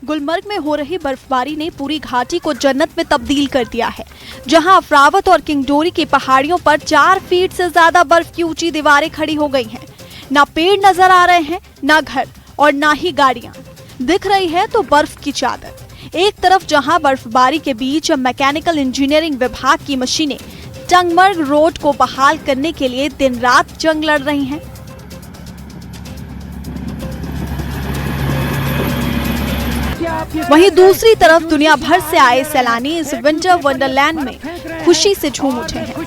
गुलमर्ग में हो रही बर्फबारी ने पूरी घाटी को जन्नत में तब्दील कर दिया है, जहां अफरावत और किंगडोरी की पहाड़ियों पर 4 फीट से ज्यादा बर्फ की ऊंची दीवारें खड़ी हो गई हैं। ना पेड़ नजर आ रहे हैं, ना घर और ना ही गाड़ियां दिख रही है तो बर्फ की चादर। एक तरफ जहां बर्फबारी के बीच मैकेनिकल इंजीनियरिंग विभाग की मशीनें टंगमर्ग रोड को बहाल करने के लिए दिन रात जंग लड़ रही हैं, वहीं दूसरी तरफ दुनिया भर से आए सैलानी इस विंटर वंडरलैंड में खुशी से झूम उठे हैं।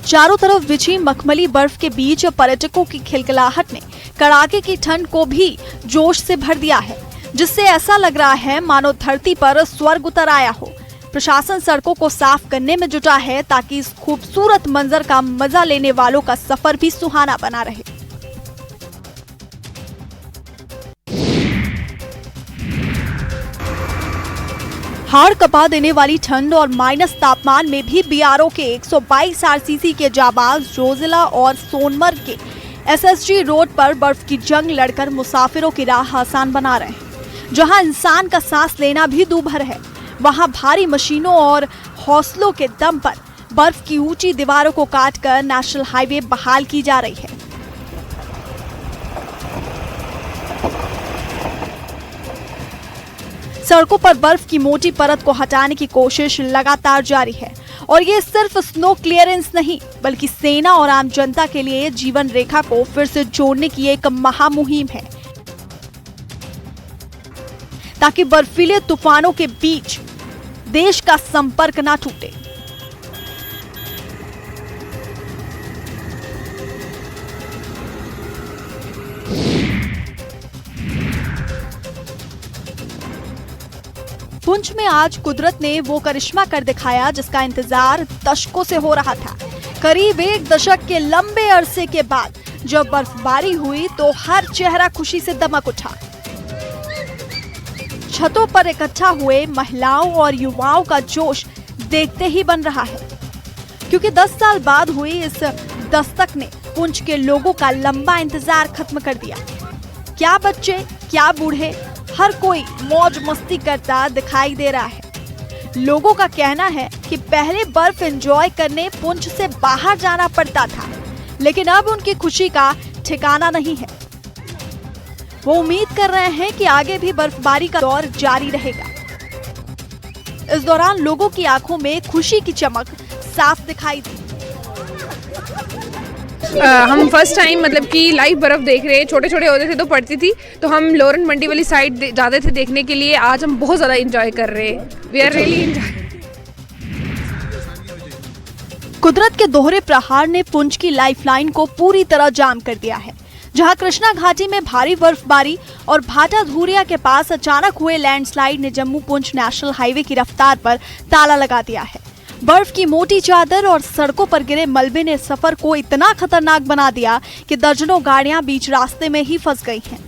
चारों तरफ बिछी मखमली बर्फ के बीच पर्यटकों की खिलखिलाहट ने कड़ाके की ठंड को भी जोश से भर दिया है, जिससे ऐसा लग रहा है मानो धरती पर स्वर्ग उतर आया हो। प्रशासन सड़कों को साफ करने में जुटा है ताकि इस खूबसूरत मंजर का मजा लेने वालों का सफर भी सुहाना बना रहे। हाड़ कपा देने वाली ठंड और माइनस तापमान में भी बीआरओ के 122 आरसीसी के जाबाज जोजिला और सोनमर्ग के एसएसजी रोड पर बर्फ की जंग लड़कर मुसाफिरों की राह आसान बना रहे हैं। जहां इंसान का सांस लेना भी दूभर है, वहां भारी मशीनों और हौसलों के दम पर बर्फ की ऊंची दीवारों को काटकर नेशनल हाईवे बहाल की जा रही है। सड़कों पर बर्फ की मोटी परत को हटाने की कोशिश लगातार जारी है और ये सिर्फ स्नो क्लियरेंस नहीं, बल्कि सेना और आम जनता के लिए जीवन रेखा को फिर से जोड़ने की एक महामुहिम है, ताकि बर्फीले तूफानों के बीच देश का संपर्क ना टूटे। पुंछ में आज कुदरत ने वो करिश्मा कर दिखाया जिसका इंतजार दशकों से हो रहा था। करीब 1 दशक के लंबे अरसे के बाद जब बर्फबारी हुई तो हर चेहरा खुशी से दमक उठा। छतों पर इकट्ठा हुए महिलाओं और युवाओं का जोश देखते ही बन रहा है, क्योंकि 10 साल बाद हुई इस दस्तक ने पुंछ के लोगों का लंबा इंतजार खत्म कर दिया। क्या बच्चे, क्या बूढ़े, हर कोई मौज मस्ती करता दिखाई दे रहा है। लोगों का कहना है कि पहले बर्फ एंजॉय करने पुंछ से बाहर जाना पड़ता था, लेकिन अब उनकी खुशी का ठिकाना नहीं है। वो उम्मीद कर रहे हैं कि आगे भी बर्फबारी का दौर जारी रहेगा। इस दौरान लोगों की आंखों में खुशी की चमक साफ दिखाई दी। हम फर्स्ट टाइम मतलब कि लाइव बर्फ देख रहे हैं। छोटे छोटे होते थे तो पड़ती थी, तो हम लोरन मंडी वाली साइड जाते थे देखने के लिए। आज हम बहुत ज़्यादा एंजॉय कर रहे हैं। We are really enjoy. कुदरत के दोहरे प्रहार ने पुंछ की लाइफलाइन को पूरी तरह जाम कर दिया है। जहां कृष्णा घाटी में भारी बर्फबारी और भाटा धूरिया के पास अचानक हुए लैंडस्लाइड ने जम्मू पुंछ नेशनल हाईवे की रफ्तार पर ताला लगा दिया है। बर्फ की मोटी चादर और सड़कों पर गिरे मलबे ने सफर को इतना खतरनाक बना दिया कि दर्जनों गाड़ियां बीच रास्ते में ही फंस गई हैं।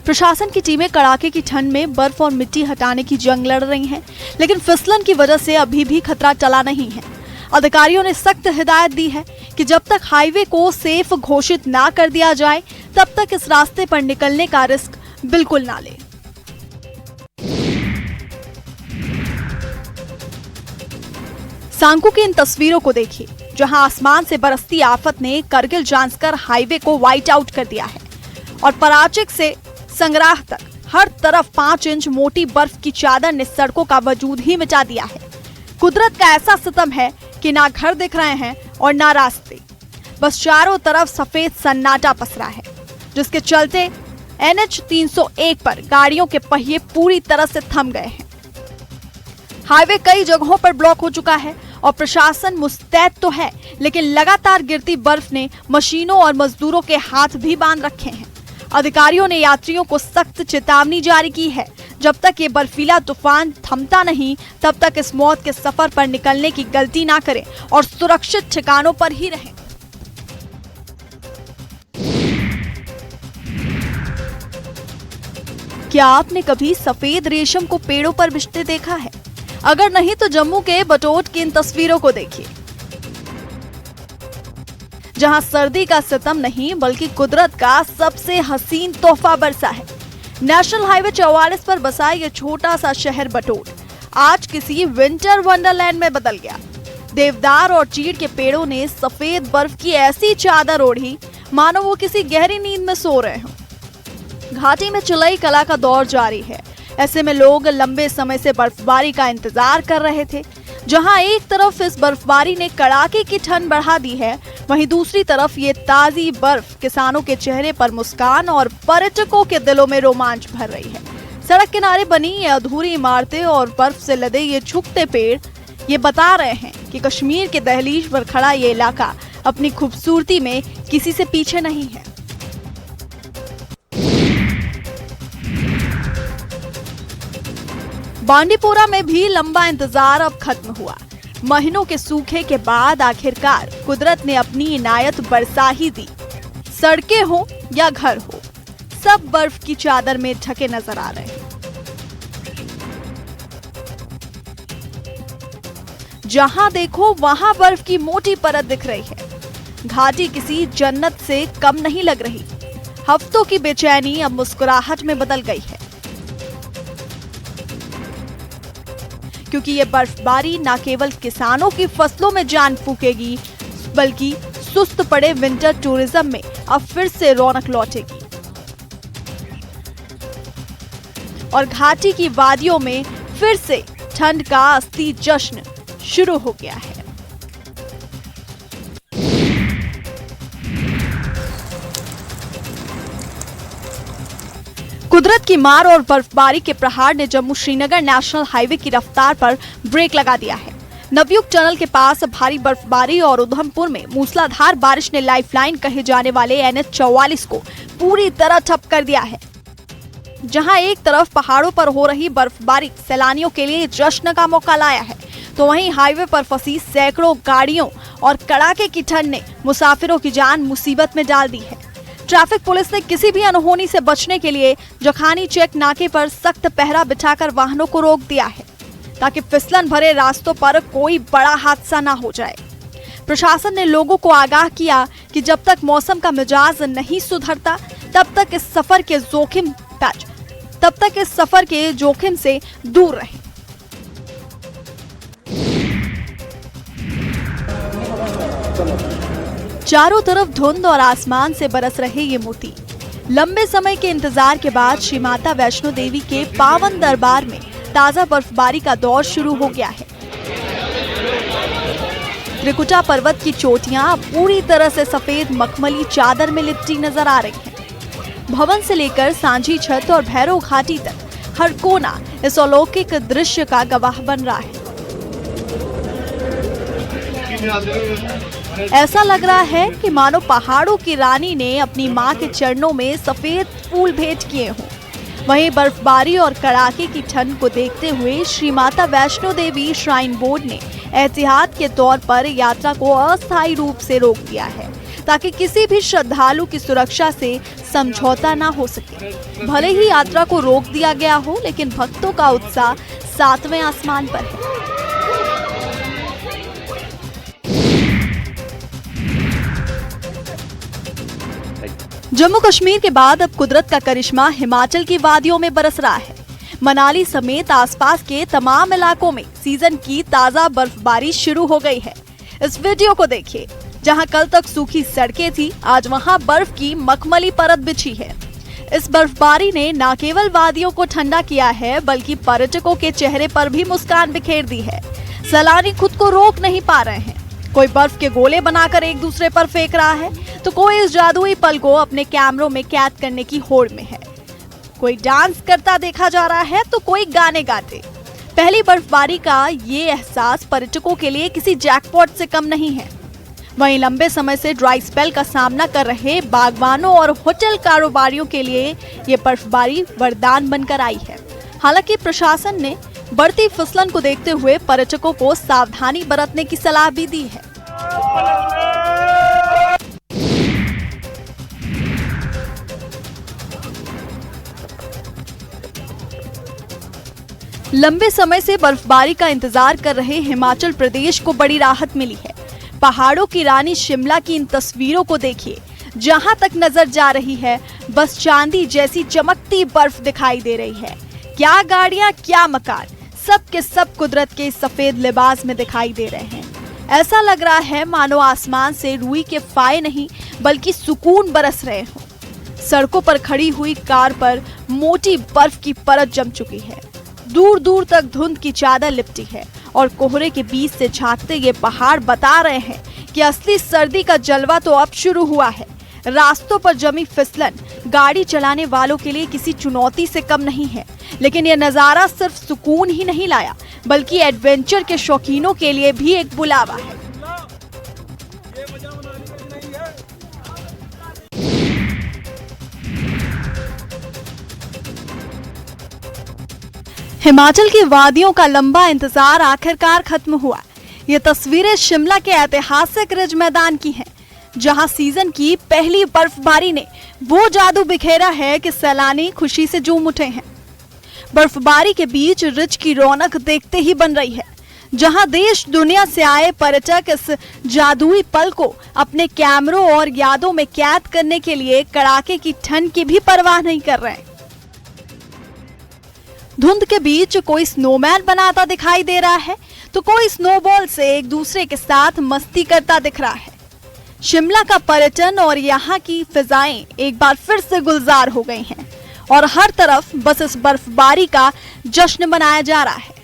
प्रशासन की टीमें कड़ाके की ठंड में बर्फ और मिट्टी हटाने की जंग लड़ रही हैं, लेकिन फिसलन की वजह से अभी भी खतरा टला नहीं है। अधिकारियों ने सख्त हिदायत दी है कि जब तक हाईवे को सेफ घोषित ना कर दिया जाए, तब तक इस रास्ते पर निकलने का रिस्क बिल्कुल ना ले। सांकू की इन तस्वीरों को देखिए, जहां आसमान से बरसती आफत ने करगिल जांचकर हाईवे को वाइट आउट कर दिया है और पराचिक से संग्राह तक हर तरफ 5 इंच मोटी बर्फ की चादर ने सड़कों का वजूद ही मिटा दिया है। कुदरत का ऐसा सितम है कि ना घर दिख रहे हैं और ना रास्ते, बस चारों तरफ सफेद सन्नाटा पसरा है, जिसके चलते NH 301 पर गाड़ियों के पहिए पूरी तरह से थम गए हैं। हाईवे कई जगहों पर ब्लॉक हो चुका है और प्रशासन मुस्तैद तो है, लेकिन लगातार गिरती बर्फ ने मशीनों और मजदूरों के हाथ भी बांध रखे हैं। अधिकारियों ने यात्रियों को सख्त चेतावनी जारी की है, जब तक ये बर्फीला तूफान थमता नहीं, तब तक इस मौत के सफर पर निकलने की गलती ना करें और सुरक्षित ठिकानों पर ही रहें। क्या आपने कभी सफेद रेशम को पेड़ों पर बिछते देखा है? अगर नहीं तो जम्मू के बटोट की इन तस्वीरों को देखिए, जहां सर्दी का सितम नहीं बल्कि कुदरत का सबसे हसीन तोहफा बरसा है। नेशनल हाईवे 44 पर बसा ये छोटा सा शहर बटोट आज किसी विंटर वंडरलैंड में बदल गया। देवदार और चीड़ के पेड़ों ने सफेद बर्फ की ऐसी चादर ओढ़ी मानो वो किसी गहरी नींद में सो रहे हों। घाटी में चुलाई कला का दौर जारी है। ऐसे में लोग लंबे समय से बर्फबारी का इंतजार कर रहे थे। जहां एक तरफ इस बर्फबारी ने कड़ाके की ठंड बढ़ा दी है, वहीं दूसरी तरफ ये ताजी बर्फ किसानों के चेहरे पर मुस्कान और पर्यटकों के दिलों में रोमांच भर रही है। सड़क किनारे बनी ये अधूरी इमारतें और बर्फ से लदे ये झुकते पेड़ ये बता रहे हैं कि कश्मीर के दहलीज पर खड़ा ये इलाका अपनी खूबसूरती में किसी से पीछे नहीं है। बांडीपोरा में भी लंबा इंतजार अब खत्म हुआ। महीनों के सूखे के बाद आखिरकार कुदरत ने अपनी इनायत बरसा ही दी। सड़कें हो या घर हो, सब बर्फ की चादर में ढके नजर आ रहे हैं। जहां देखो वहां बर्फ की मोटी परत दिख रही है। घाटी किसी जन्नत से कम नहीं लग रही। हफ्तों की बेचैनी अब मुस्कुराहट में बदल गई है, क्योंकि ये बर्फबारी न केवल किसानों की फसलों में जान फूकेगी, बल्कि सुस्त पड़े विंटर टूरिज्म में अब फिर से रौनक लौटेगी और घाटी की वादियों में फिर से ठंड का असली जश्न शुरू हो गया है। कुदरत की मार और बर्फबारी के प्रहार ने जम्मू श्रीनगर नेशनल हाईवे की रफ्तार पर ब्रेक लगा दिया है। नवयुग टनल के पास भारी बर्फबारी और उधमपुर में मूसलाधार बारिश ने लाइफलाइन कहे जाने वाले NH 44 को पूरी तरह ठप कर दिया है। जहां एक तरफ पहाड़ों पर हो रही बर्फबारी सैलानियों के लिए जश्न का मौका लाया है, तो वहीं हाईवे पर फंसी सैकड़ों गाड़ियों और कड़ाके की ठंड ने मुसाफिरों की जान मुसीबत में डाल दी है। ट्रैफिक पुलिस ने किसी भी अनहोनी से बचने के लिए जखानी चेक नाके पर सख्त पहरा बिठाकर वाहनों को रोक दिया है, ताकि फिसलन भरे रास्तों पर कोई बड़ा हादसा ना हो जाए। प्रशासन ने लोगों को आगाह किया कि जब तक मौसम का मिजाज नहीं सुधरता, तब तक इस सफर के जोखिम से दूर रहें। चारों तरफ धुंध और आसमान से बरस रहे ये मोती। लंबे समय के इंतजार के बाद श्री माता वैष्णो देवी के पावन दरबार में ताजा बर्फबारी का दौर शुरू हो गया है। त्रिकुटा पर्वत की चोटियां पूरी तरह से सफेद मखमली चादर में लिपटी नजर आ रही हैं। भवन से लेकर सांझी छत और भैरव घाटी तक हर कोना इस अलौकिक दृश्य का गवाह बन रहा है। ऐसा लग रहा है कि मानो पहाड़ों की रानी ने अपनी मां के चरणों में सफेद फूल भेंट किए हों। वहीं बर्फबारी और कड़ाके की ठंड को देखते हुए श्री माता वैष्णो देवी श्राइन बोर्ड ने एहतियात के तौर पर यात्रा को अस्थायी रूप से रोक दिया है, ताकि किसी भी श्रद्धालु की सुरक्षा से समझौता ना हो सके। भले ही यात्रा को रोक दिया गया हो, लेकिन भक्तों का उत्साह सातवें आसमान पर है। जम्मू कश्मीर के बाद अब कुदरत का करिश्मा हिमाचल की वादियों में बरस रहा है। मनाली समेत आसपास के तमाम इलाकों में सीजन की ताजा बर्फबारी शुरू हो गई है। इस वीडियो को देखिए, जहां कल तक सूखी सड़कें थी, आज वहां बर्फ की मखमली परत बिछी है। इस बर्फबारी ने न केवल वादियों को ठंडा किया है, बल्कि पर्यटकों के चेहरे पर भी मुस्कान बिखेर दी है। सैलानी खुद को रोक नहीं पा रहे हैं। कोई बर्फ के गोले बनाकर एक दूसरे पर फेंक रहा है, तो कोई इस जादुई पल को अपने कैमरों में कैद करने की होड़ में है। कोई डांस करता देखा जा रहा है, तो कोई गाने गाते। पहली बर्फबारी का ये एहसास पर्यटकों के लिए किसी जैकपॉट से कम नहीं है। वहीं लंबे समय से ड्राई स्पेल का सामना कर रहे बागवानों और होटल कारोबारियों के लिए ये बर्फबारी वरदान बनकर आई है। हालांकि प्रशासन ने बढ़ती फिसलन को देखते हुए पर्यटकों को सावधानी बरतने की सलाह भी दी है। लंबे समय से बर्फबारी का इंतजार कर रहे हिमाचल प्रदेश को बड़ी राहत मिली है। पहाड़ों की रानी शिमला की इन तस्वीरों को देखिए, जहां तक नजर जा रही है बस चांदी जैसी चमकती बर्फ दिखाई दे रही है। क्या गाड़ियां, क्या मकान, सब के सब कुदरत के सफेद लिबास में दिखाई दे रहे हैं। ऐसा लग रहा है मानो आसमान से रूई के फाये नहीं बल्कि सुकून बरस रहे हों। सड़कों पर खड़ी हुई कार पर मोटी बर्फ की परत जम चुकी है। दूर दूर तक धुंध की चादर लिपटी है और कोहरे के बीच से झांकते ये पहाड़ बता रहे हैं कि असली सर्दी का जलवा तो अब शुरू हुआ है। रास्तों पर जमी फिसलन गाड़ी चलाने वालों के लिए किसी चुनौती से कम नहीं है, लेकिन यह नजारा सिर्फ सुकून ही नहीं लाया बल्कि एडवेंचर के शौकीनों के लिए भी एक बुलावा है। हिमाचल की वादियों का लंबा इंतजार आखिरकार खत्म हुआ। ये तस्वीरें शिमला के ऐतिहासिक रिज मैदान की हैं, जहां सीजन की पहली बर्फबारी ने वो जादू बिखेरा है कि सैलानी खुशी से झूम उठे हैं। बर्फबारी के बीच रिज की रौनक देखते ही बन रही है, जहां देश दुनिया से आए पर्यटक इस जादुई पल को अपने कैमरों और यादों में कैद करने के लिए कड़ाके की ठंड की भी परवाह नहीं कर रहे हैं। धुंध के बीच कोई स्नोमैन बनाता दिखाई दे रहा है तो कोई स्नोबॉल से एक दूसरे के साथ मस्ती करता दिख रहा है। शिमला का पर्यटन और यहाँ की फिजाएं एक बार फिर से गुलजार हो गई हैं और हर तरफ बस इस बर्फबारी का जश्न मनाया जा रहा है।